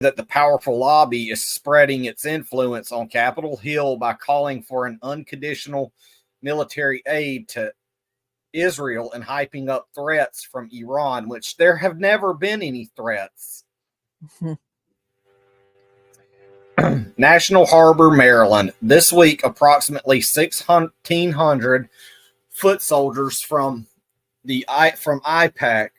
that the powerful lobby is spreading its influence on Capitol Hill by calling for an unconditional military aid to Israel and hyping up threats from Iran, which there have never been any threats. National Harbor, Maryland. This week, approximately 1,600 foot soldiers from AIPAC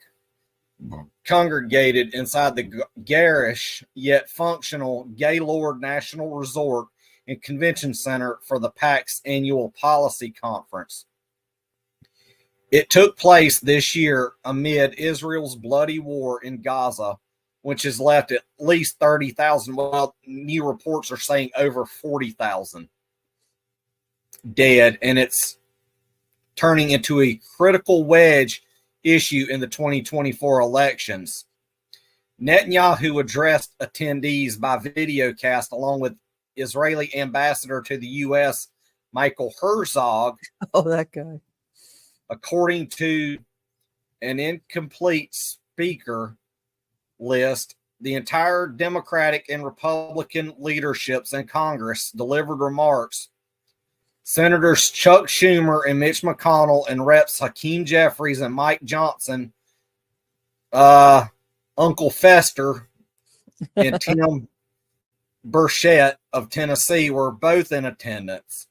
congregated inside the garish yet functional Gaylord National Resort and Convention Center for the PAC's annual policy conference. It took place this year amid Israel's bloody war in Gaza, which has left at least 30,000. Well, new reports are saying over 40,000 dead, and it's turning into a critical wedge issue in the 2024 elections. Netanyahu addressed attendees by videocast along with Israeli ambassador to the U.S., Michael Herzog. Oh, that guy. According to an incomplete speaker list, the entire Democratic and Republican leaderships in Congress delivered remarks. Senators Chuck Schumer and Mitch McConnell and Reps Hakeem Jeffries and Mike Johnson, Uncle Fester, and Tim Burchett of Tennessee were both in attendance.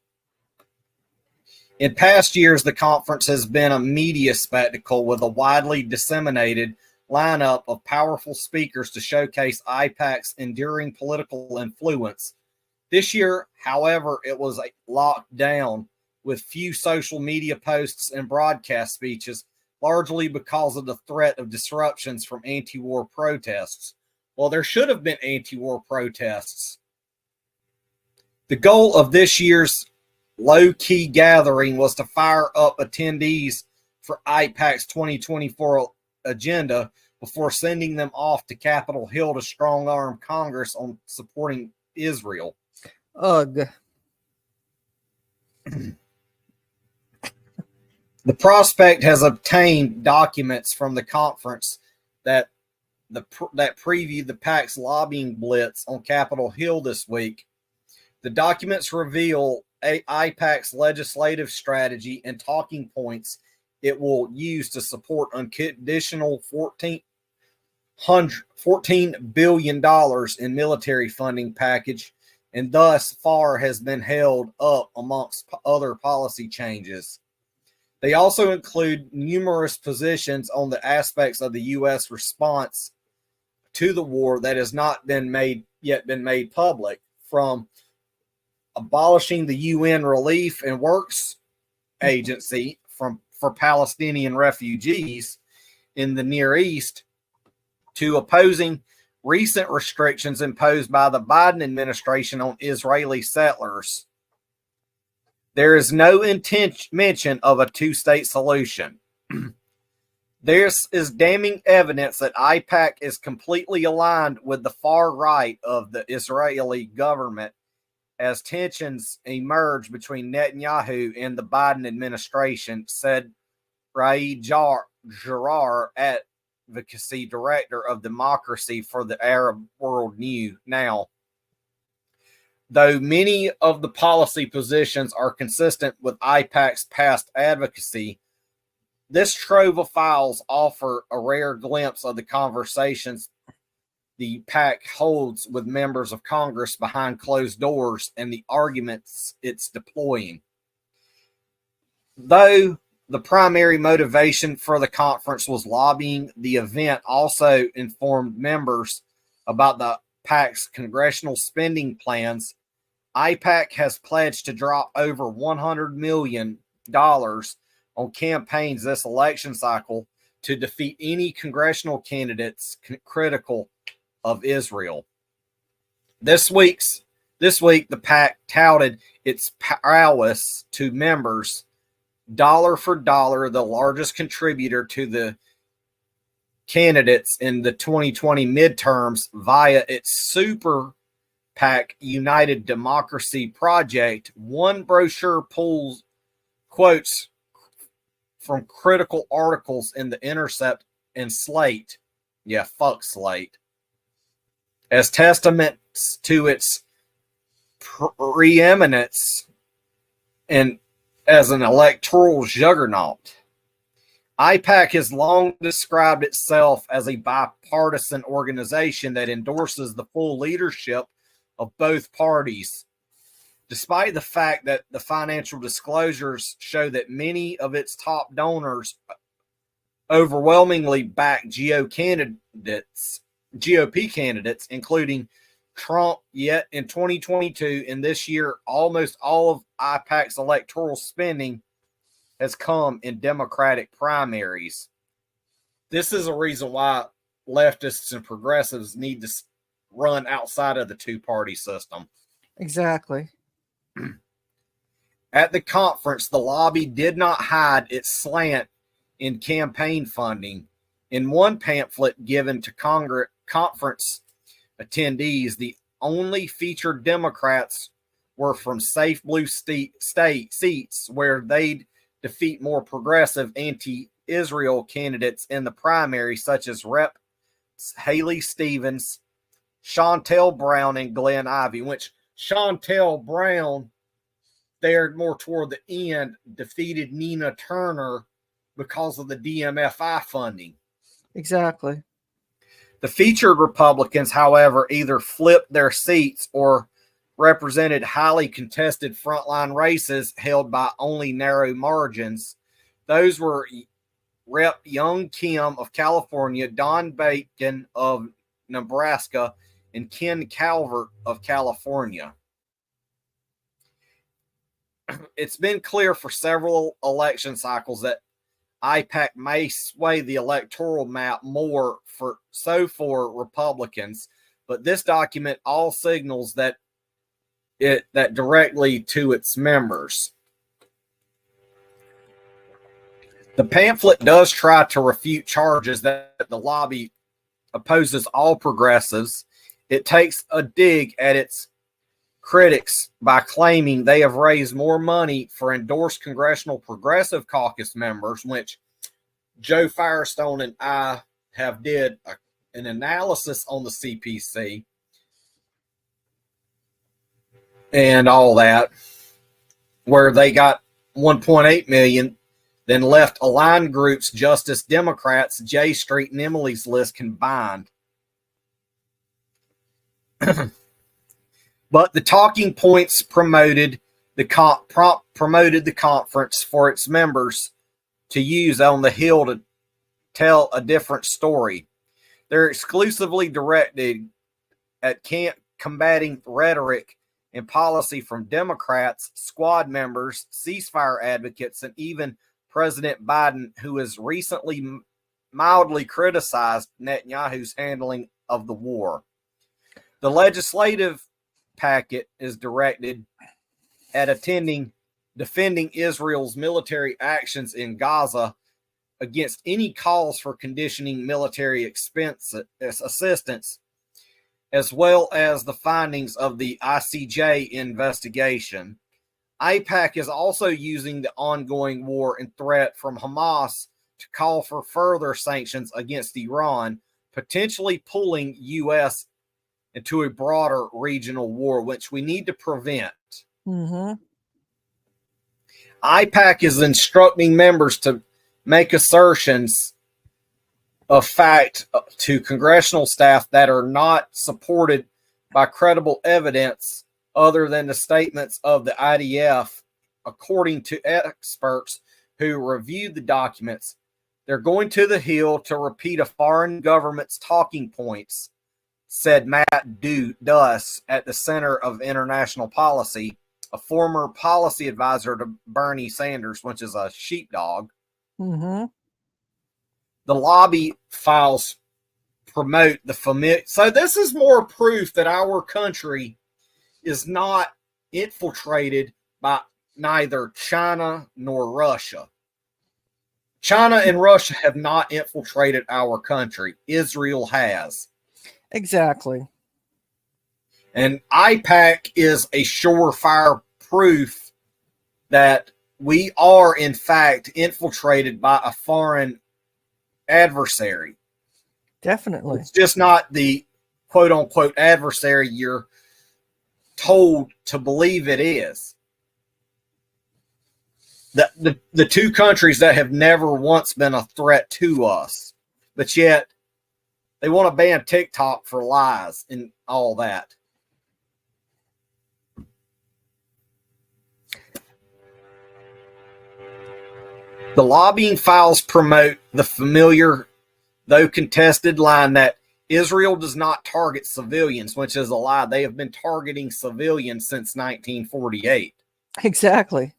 In past years, the conference has been a media spectacle with a widely disseminated lineup of powerful speakers to showcase AIPAC's enduring political influence. This year, however, it was locked down with few social media posts and broadcast speeches, largely because of the threat of disruptions from anti-war protests. Well, there should have been anti-war protests. The goal of this year's low-key gathering was to fire up attendees for AIPAC's 2024 agenda before sending them off to Capitol Hill to strong-arm Congress on supporting Israel. Ugh. The Prospect has obtained documents from the conference that preview the PAC's lobbying blitz on Capitol Hill this week. The documents reveal AIPAC's legislative strategy and talking points it will use to support unconditional $14 billion in military funding package, and thus far has been held up amongst other policy changes. They also include numerous positions on the aspects of the U.S. response to the war that has not been yet been made public, from abolishing the UN Relief and Works Agency for Palestinian refugees in the Near East to opposing recent restrictions imposed by the Biden administration on Israeli settlers. There is no mention of a two-state solution. This is damning evidence that AIPAC is completely aligned with the far right of the Israeli government as tensions emerge between Netanyahu and the Biden administration, said Raed Jarar, advocacy director of Democracy for the Arab World Now. Though many of the policy positions are consistent with AIPAC's past advocacy, this trove of files offer a rare glimpse of the conversations the PAC holds with members of Congress behind closed doors and the arguments it's deploying. Though the primary motivation for the conference was lobbying, the event also informed members about the PAC's congressional spending plans. AIPAC has pledged to drop over $100 million on campaigns this election cycle to defeat any congressional candidates critical of Israel. This week, the PAC touted its prowess to members, dollar for dollar, the largest contributor to the candidates in the 2020 midterms via its super PAC United Democracy Project. One brochure pulls quotes from critical articles in The Intercept and Slate. Yeah, fuck Slate. as testaments to its preeminence and as an electoral juggernaut. AIPAC has long described itself as a bipartisan organization that endorses the full leadership of both parties, despite the fact that the financial disclosures show that many of its top donors overwhelmingly back GOP candidates, including Trump. Yet in 2022 and this year, almost all of AIPAC's electoral spending has come in Democratic primaries. This is a reason why leftists and progressives need to run outside of the two-party system. Exactly. At the conference, the lobby did not hide its slant in campaign funding. In one pamphlet given to conference attendees, the only featured Democrats were from safe blue state seats where they'd defeat more progressive anti-Israel candidates in the primary, such as Rep. Haley Stevens, Shontel Brown, and Glenn Ivey, which Shontel Brown, there more toward the end, defeated Nina Turner because of the DMFI funding. Exactly. The featured Republicans, however, either flipped their seats or represented highly contested frontline races held by only narrow margins. Those were Rep. Young Kim of California, Don Bacon of Nebraska, and Ken Calvert of California. It's been clear for several election cycles that AIPAC may sway the electoral map more for Republicans, but this document all signals that directly to its members. The pamphlet does try to refute charges that the lobby opposes all progressives. It takes a dig at its critics by claiming they have raised more money for endorsed Congressional Progressive Caucus members, which Joe Firestone and I have did an analysis on the CPC and all that, where they got 1.8 million, then left aligned groups, Justice Democrats, J Street, and Emily's List combined. But the talking points promoted the conference for its members to use on the Hill to tell a different story. They're exclusively directed at combating rhetoric and policy from Democrats, squad members, ceasefire advocates, and even President Biden, who has recently mildly criticized Netanyahu's handling of the war. The legislative packet is directed at defending Israel's military actions in Gaza against any calls for conditioning military assistance, as well as the findings of the ICJ investigation. AIPAC is also using the ongoing war and threat from Hamas to call for further sanctions against Iran, potentially pulling U.S. into a broader regional war, which we need to prevent. Mm-hmm. AIPAC is instructing members to make assertions of fact to congressional staff that are not supported by credible evidence other than the statements of the IDF, according to experts who reviewed the documents. They're going to the Hill to repeat a foreign government's talking points, said Matt Duss at the Center of International Policy, a former policy advisor to Bernie Sanders, which is a sheepdog. Mm-hmm. The lobby files promote the familiar. So this is more proof that our country is not infiltrated by neither China nor Russia. China and Russia have not infiltrated our country. Israel has. Exactly. And AIPAC is a surefire proof that we are, in fact, infiltrated by a foreign adversary. Definitely. It's just not the quote unquote adversary you're told to believe it is. The two countries that have never once been a threat to us, but yet they want to ban TikTok for lies and all that. The lobbying files promote the familiar, though contested, line that Israel does not target civilians, which is a lie. They have been targeting civilians since 1948. Exactly.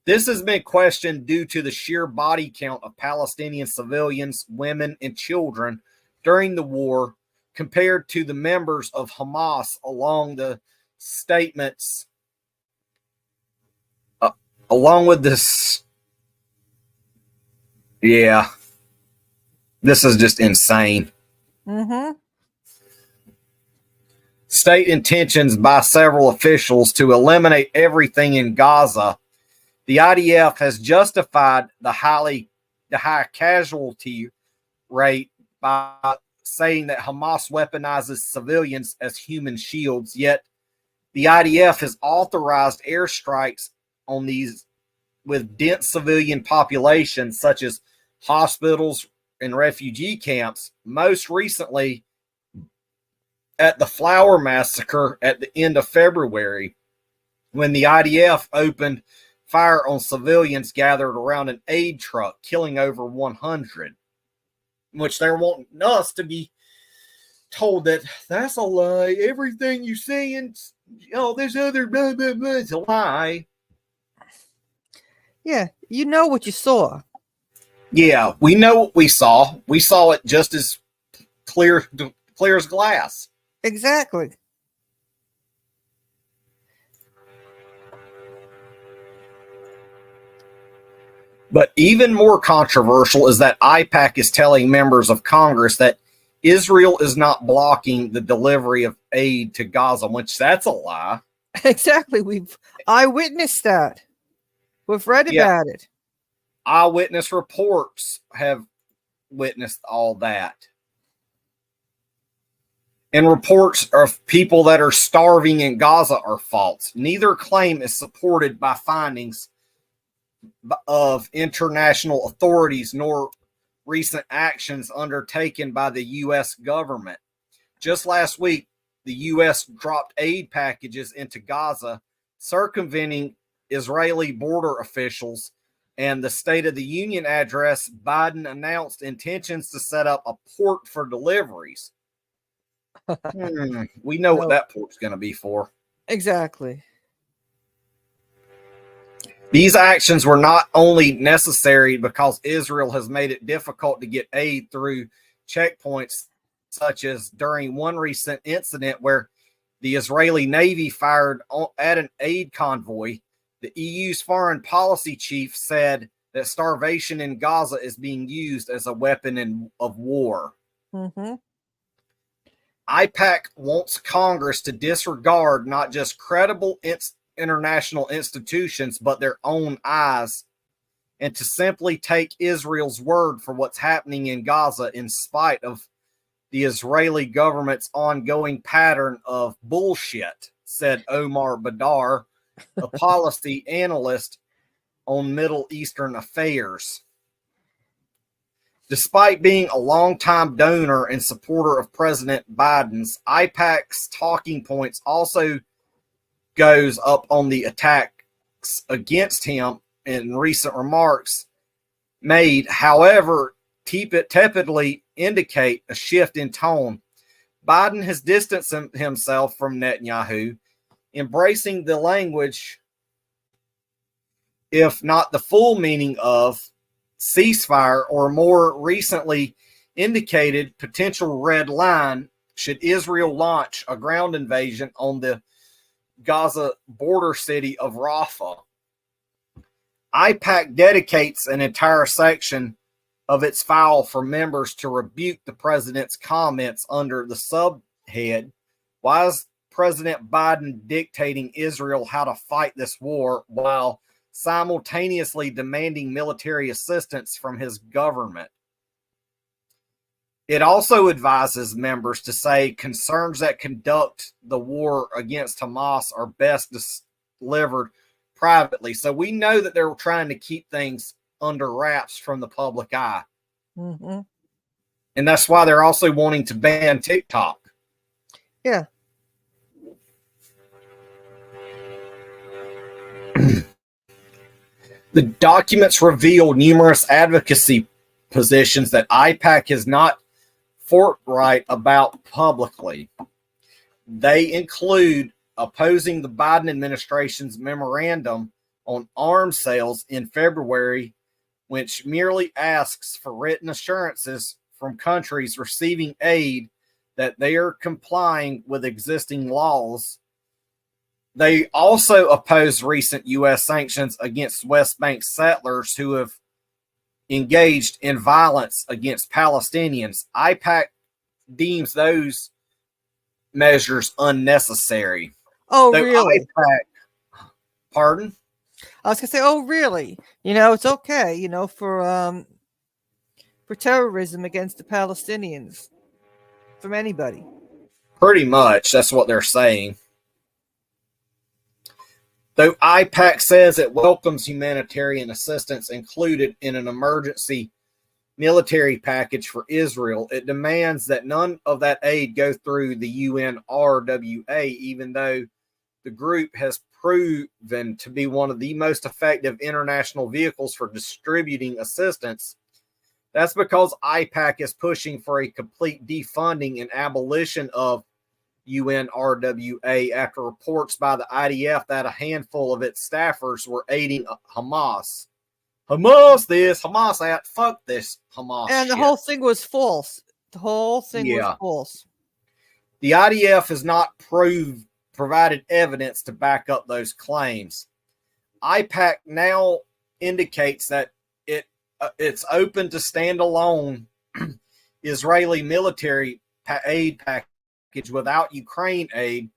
This has been questioned due to the sheer body count of Palestinian civilians, women, and children during the war compared to the members of Hamas, along the statements, along with this. Yeah, this is just insane. Mm-hmm. State intentions by several officials to eliminate everything in Gaza. The IDF has justified the high casualty rate by saying that Hamas weaponizes civilians as human shields, yet the IDF has authorized airstrikes on these with dense civilian populations, such as hospitals and refugee camps, most recently at the Flower Massacre at the end of February, when the IDF opened fire on civilians gathered around an aid truck, killing over 100, which they're wanting us to be told that that's a lie. Everything you see and this other blah, blah, blah is a lie. Yeah, you know what you saw. Yeah, we know what we saw. We saw it just as clear as glass. Exactly. But even more controversial is that AIPAC is telling members of Congress that Israel is not blocking the delivery of aid to Gaza, which that's a lie. Exactly. We've eyewitnessed that. We've read about it. Eyewitness reports have witnessed all that. And reports of people that are starving in Gaza are false. Neither claim is supported by findings of international authorities nor recent actions undertaken by the U.S. government. Just last week, the U.S. dropped aid packages into Gaza, circumventing Israeli border officials. And the State of the Union address, Biden announced intentions to set up a port for deliveries. We know what that port's going to be for. Exactly. These actions were not only necessary because Israel has made it difficult to get aid through checkpoints, such as during one recent incident where the Israeli Navy fired at an aid convoy. The EU's foreign policy chief said that starvation in Gaza is being used as a weapon of war. Mm-hmm. AIPAC wants Congress to disregard not just credible international institutions, but their own eyes, and to simply take Israel's word for what's happening in Gaza in spite of the Israeli government's ongoing pattern of bullshit, said Omar Badar, a policy analyst on Middle Eastern affairs. Despite being a longtime donor and supporter of President Biden's, AIPAC's talking points also goes up on the attacks against him in recent remarks made, however, tepidly indicate a shift in tone. Biden has distanced himself from Netanyahu, embracing the language, if not the full meaning of ceasefire, or more recently indicated potential red line should Israel launch a ground invasion on the Gaza border city of Rafah. AIPAC dedicates an entire section of its file for members to rebuke the president's comments under the subhead, "Why is President Biden dictating Israel how to fight this war while simultaneously demanding military assistance from his government?" It also advises members to say concerns that conduct the war against Hamas are best delivered privately. So we know that they're trying to keep things under wraps from the public eye. Mm-hmm. And that's why they're also wanting to ban TikTok. Yeah. The documents reveal numerous advocacy positions that AIPAC has not forthright about publicly. They include opposing the Biden administration's memorandum on arms sales in February, which merely asks for written assurances from countries receiving aid that they are complying with existing laws. They also oppose recent U.S. sanctions against West Bank settlers who have engaged in violence against Palestinians. AIPAC deems those measures unnecessary. Oh, Though really? AIPAC, pardon? I was gonna say, oh, really? It's okay, for terrorism against the Palestinians from anybody. Pretty much, that's what they're saying. Though AIPAC says it welcomes humanitarian assistance included in an emergency military package for Israel, it demands that none of that aid go through the UNRWA, even though the group has proven to be one of the most effective international vehicles for distributing assistance. That's because AIPAC is pushing for a complete defunding and abolition of UNRWA after reports by the IDF that a handful of its staffers were aiding Hamas. Hamas this, Hamas that, fuck this Hamas And the shit. whole thing was false. The whole thing was false. The IDF has not provided evidence to back up those claims. AIPAC now indicates that it's open to standalone Israeli military aid package without Ukraine aid,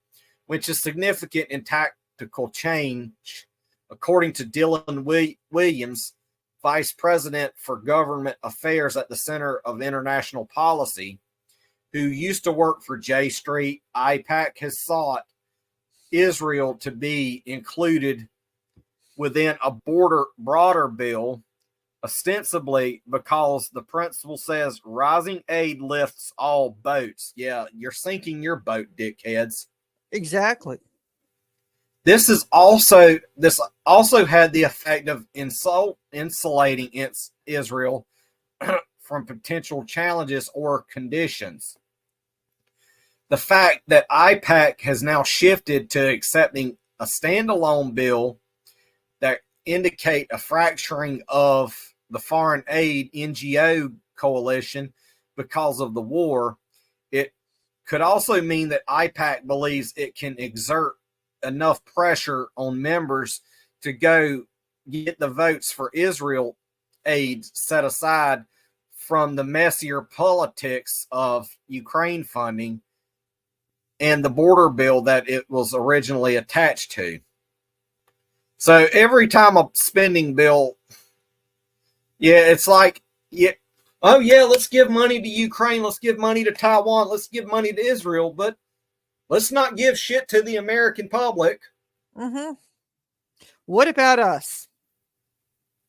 which is significant in tactical change, according to Dylan Williams, Vice President for Government Affairs at the Center of International Policy, who used to work for J Street. AIPAC has sought Israel to be included within a broader bill, ostensibly because the principle says rising aid lifts all boats. Yeah, you're sinking your boat, dickheads. Exactly. This also had the effect of insulating Israel from potential challenges or conditions. The fact that AIPAC has now shifted to accepting a standalone bill that indicate a fracturing of the foreign aid NGO coalition because of the war, it could also mean that AIPAC believes it can exert enough pressure on members to go get the votes for Israel aid set aside from the messier politics of Ukraine funding and the border bill that it was originally attached to. So every time a spending bill, it's like, let's give money to Ukraine, let's give money to Taiwan, let's give money to Israel, but let's not give shit to the American public. Mm-hmm. What about us?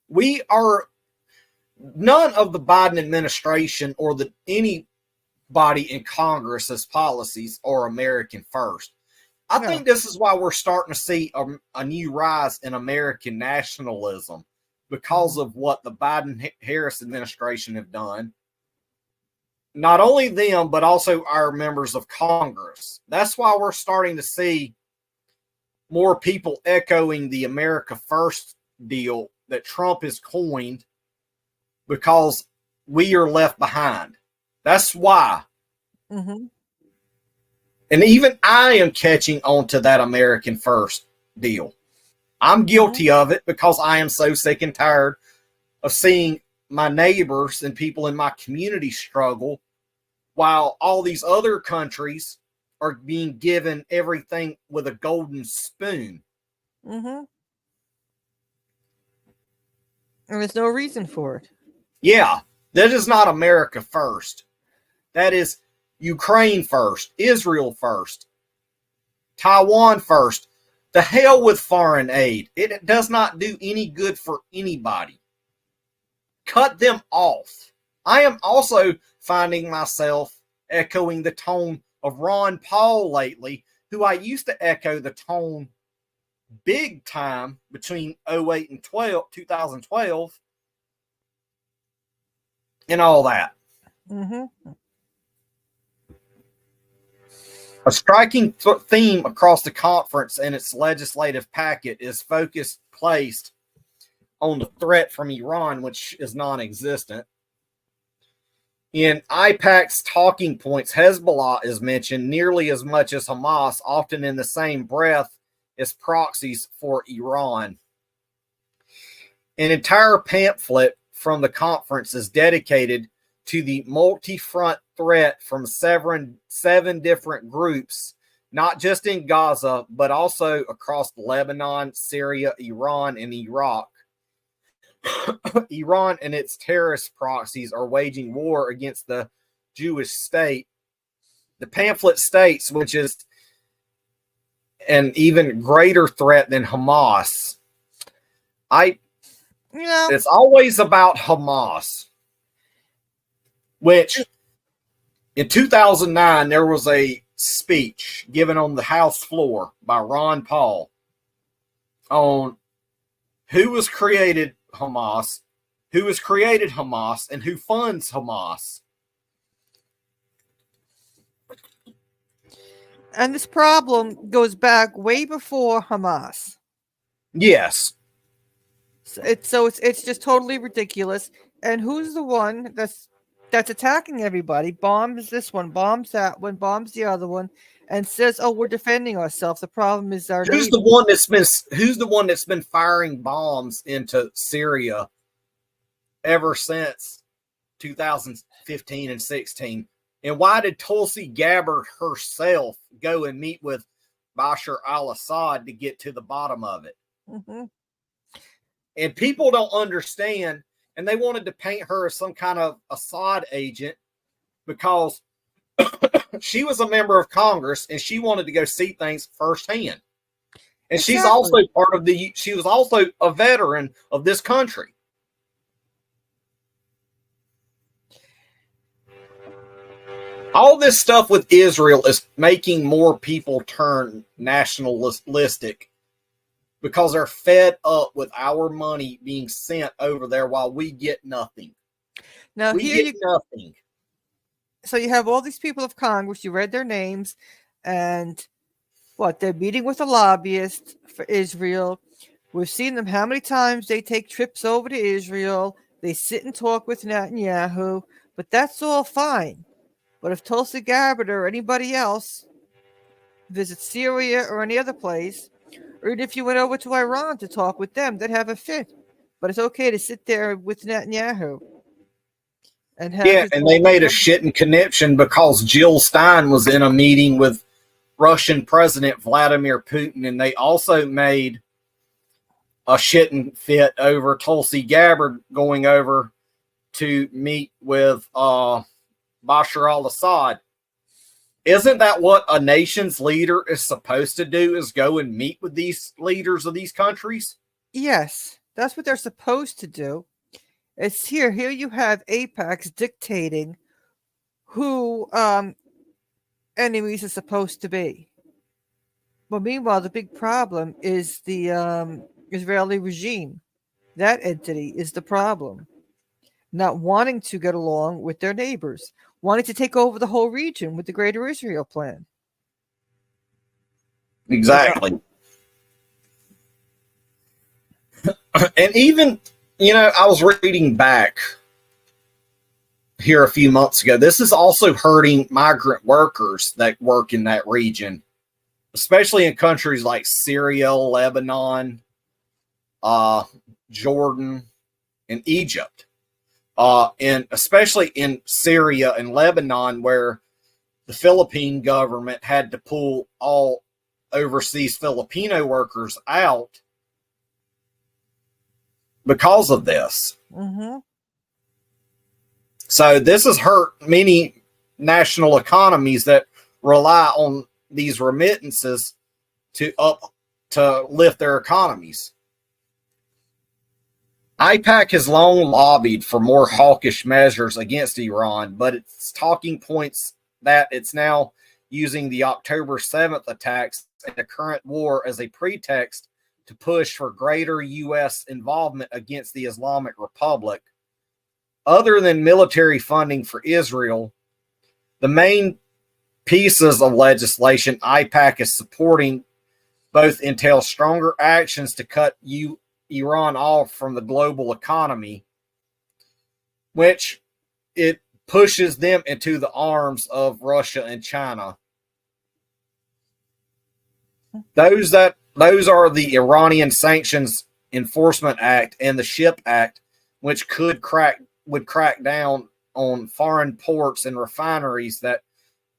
We are, none of the Biden administration or anybody in Congress's policies are American first. I think this is why we're starting to see a new rise in American nationalism because of what the Biden-Harris administration have done. Not only them, but also our members of Congress. That's why we're starting to see more people echoing the America First deal that Trump has coined because we are left behind. That's why. Mm-hmm. And even I am catching on to that American First deal. I'm guilty of it because I am so sick and tired of seeing my neighbors and people in my community struggle while all these other countries are being given everything with a golden spoon. Mm-hmm. And there's no reason for it. Yeah, that is not America First. That is Ukraine first, Israel first, Taiwan first. The hell with foreign aid. It does not do any good for anybody. Cut them off. I am also finding myself echoing the tone of Ron Paul lately, who I used to echo the tone big time between 08 and 2012 and all that. Mm-hmm. A striking theme across the conference and its legislative packet is focus placed on the threat from Iran, which is non-existent. In AIPAC's talking points, Hezbollah is mentioned nearly as much as Hamas, often in the same breath as proxies for Iran. An entire pamphlet from the conference is dedicated to the multi-front threat from seven different groups, not just in Gaza, but also across Lebanon, Syria, Iran, and Iraq. Iran and its terrorist proxies are waging war against the Jewish state. The pamphlet states, which is an even greater threat than Hamas. It's always about Hamas, which in 2009, there was a speech given on the House floor by Ron Paul on who created Hamas, and who funds Hamas. And this problem goes back way before Hamas. Yes. So it's just totally ridiculous. And who's the one that's attacking everybody? Bombs this one, bombs that one, bombs the other one, and says, "Oh, we're defending ourselves." The problem is our Who's the one that's been firing bombs into Syria ever since 2015 and 16? And why did Tulsi Gabbard herself go and meet with Bashar al-Assad to get to the bottom of it? Mm-hmm. And people don't understand, and they wanted to paint her as some kind of Assad agent because she was a member of Congress and she wanted to go see things firsthand. And exactly. She's also she was also a veteran of this country. All this stuff with Israel is making more people turn nationalistic because they're fed up with our money being sent over there while we get nothing. Now we get nothing. So you have all these people of Congress, you read their names, and they're meeting with the lobbyists for Israel. We've seen them how many times they take trips over to Israel. They sit and talk with Netanyahu, but that's all fine. But if Tulsi Gabbard or anybody else visits Syria or any other place, or even if you went over to Iran to talk with them, they'd have a fit. But it's okay to sit there with Netanyahu. And they made a shitting connection because Jill Stein was in a meeting with Russian President Vladimir Putin, and they also made a shitting fit over Tulsi Gabbard going over to meet with Bashar al-Assad. Isn't that what a nation's leader is supposed to do, is go and meet with these leaders of these countries? Yes, that's what they're supposed to do. It's here you have AIPACs dictating who enemies are supposed to be. But meanwhile, the big problem is the Israeli regime. That entity is the problem. Not wanting to get along with their neighbors, wanting to take over the whole region with the Greater Israel Plan. Exactly. And even, I was reading back here a few months ago. This is also hurting migrant workers that work in that region, especially in countries like Syria, Lebanon, Jordan, and Egypt. And especially in Syria and Lebanon, where the Philippine government had to pull all overseas Filipino workers out because of this. Mm-hmm. So this has hurt many national economies that rely on these remittances to lift their economies. AIPAC has long lobbied for more hawkish measures against Iran, but its talking points that it's now using the October 7th attacks and the current war as a pretext to push for greater U.S. involvement against the Islamic Republic. Other than military funding for Israel, the main pieces of legislation AIPAC is supporting both entail stronger actions to cut Iran off from the global economy, which it pushes them into the arms of Russia and China. Those are the Iranian Sanctions Enforcement Act and the SHIP Act, which would crack down on foreign ports and refineries that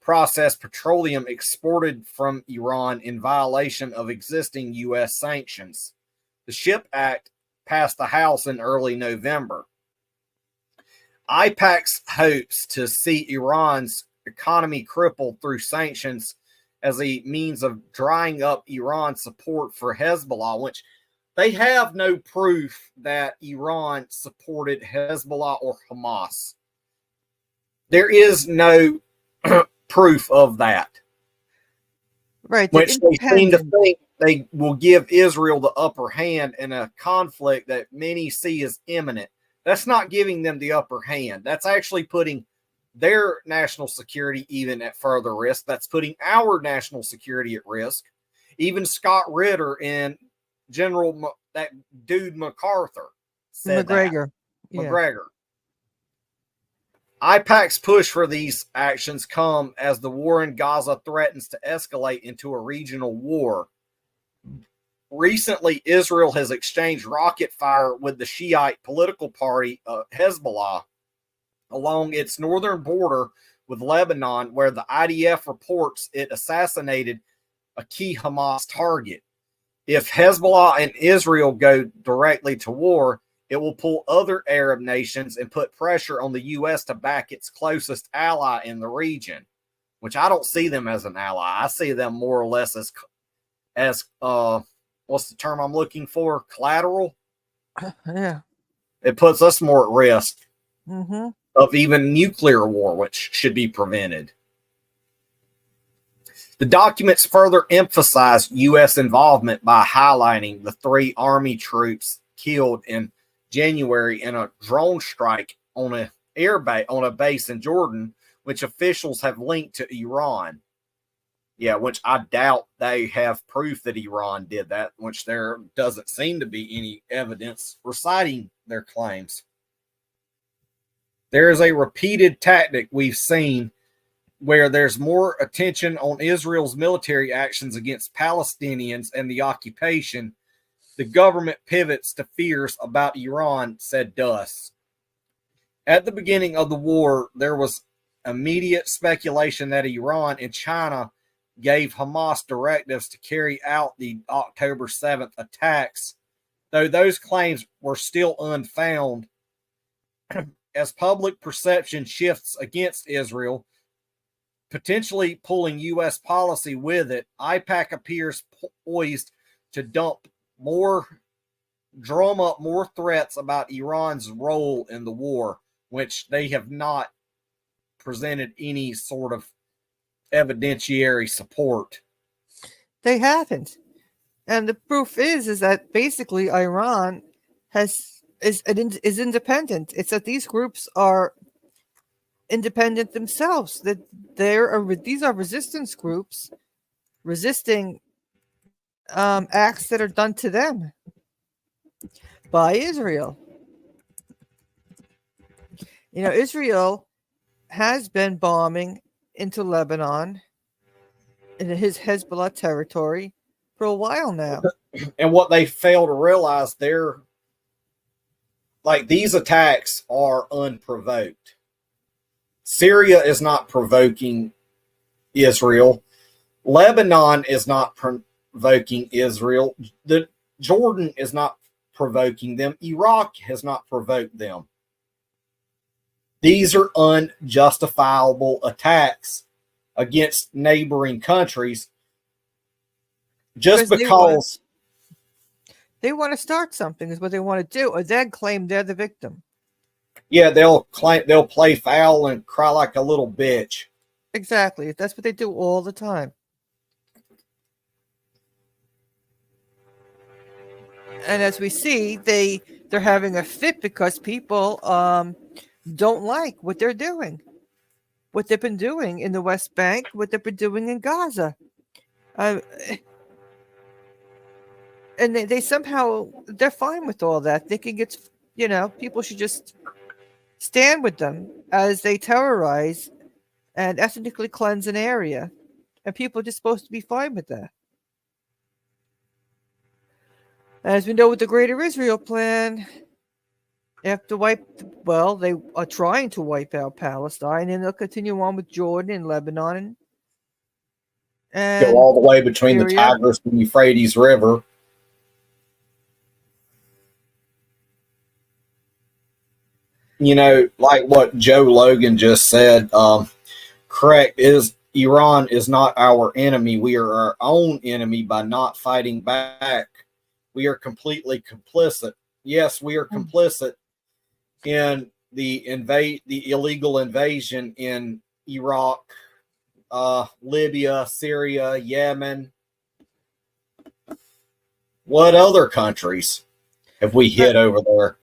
process petroleum exported from Iran in violation of existing U.S. sanctions. The SHIP Act passed the House in early November. AIPAC's hopes to see Iran's economy crippled through sanctions as a means of drying up Iran's support for Hezbollah, which they have no proof that Iran supported Hezbollah or Hamas. There is no proof of that. Right. Which they seem to think they will give Israel the upper hand in a conflict that many see as imminent. That's not giving them the upper hand. That's actually putting their national security even at further risk. That's putting our national security at risk. Even Scott Ritter and that dude MacArthur said McGregor. That. Yeah. McGregor. AIPAC's push for these actions come as the war in Gaza threatens to escalate into a regional war. Recently, Israel has exchanged rocket fire with the Shiite political party Hezbollah along its northern border with Lebanon, where the IDF reports it assassinated a key Hamas target. If Hezbollah and Israel go directly to war, it will pull other Arab nations and put pressure on the U.S. to back its closest ally in the region, which I don't see them as an ally. I see them more or less as what's the term I'm looking for? Collateral? Yeah. It puts us more at risk of even nuclear war, which should be prevented. The documents further emphasize U.S. involvement by highlighting the 3 Army troops killed in January in a drone strike on a base in Jordan, which officials have linked to Iran. Yeah, which I doubt they have proof that Iran did that, which there doesn't seem to be any evidence reciting their claims. There is a repeated tactic we've seen where there's more attention on Israel's military actions against Palestinians and the occupation. The government pivots to fears about Iran, said Duss. At the beginning of the war, there was immediate speculation that Iran and China gave Hamas directives to carry out the October 7th attacks, though those claims were still unfounded. As public perception shifts against Israel, potentially pulling U.S. policy with it, AIPAC appears poised to drum up more threats about Iran's role in the war, which they have not presented any sort of evidentiary support. They haven't. And the proof is that basically Iran is independent. It's that these groups are independent themselves. That these are resistance groups resisting acts that are done to them by Israel. You know, Israel has been bombing into Lebanon, in his Hezbollah territory, for a while now. And what they fail to realize, these attacks are unprovoked. Syria is not provoking Israel. Lebanon is not provoking Israel. Jordan is not provoking them. Iraq has not provoked them. These are unjustifiable attacks against neighboring countries just because they want to start something is what they want to do, or then claim they're the victim. Yeah, they'll play foul and cry like a little bitch. Exactly. That's what they do all the time. And as we see, they're having a fit because people don't like what they're doing, what they've been doing in the West Bank, what they've been doing in Gaza. And they somehow, they're fine with all that. Thinking it's, people should just stand with them as they terrorize and ethnically cleanse an area. And people are just supposed to be fine with that. As we know with the Greater Israel Plan, they are trying to wipe out Palestine, and they'll continue on with Jordan and Lebanon. And go all the way between Syria. The Tigris and Euphrates River. Like what Joe Logan just said, correct, is Iran is not our enemy. We are our own enemy by not fighting back. We are completely complicit. Yes, we are complicit in the illegal invasion in Iraq, Libya, Syria, Yemen. What other countries have we hit over there?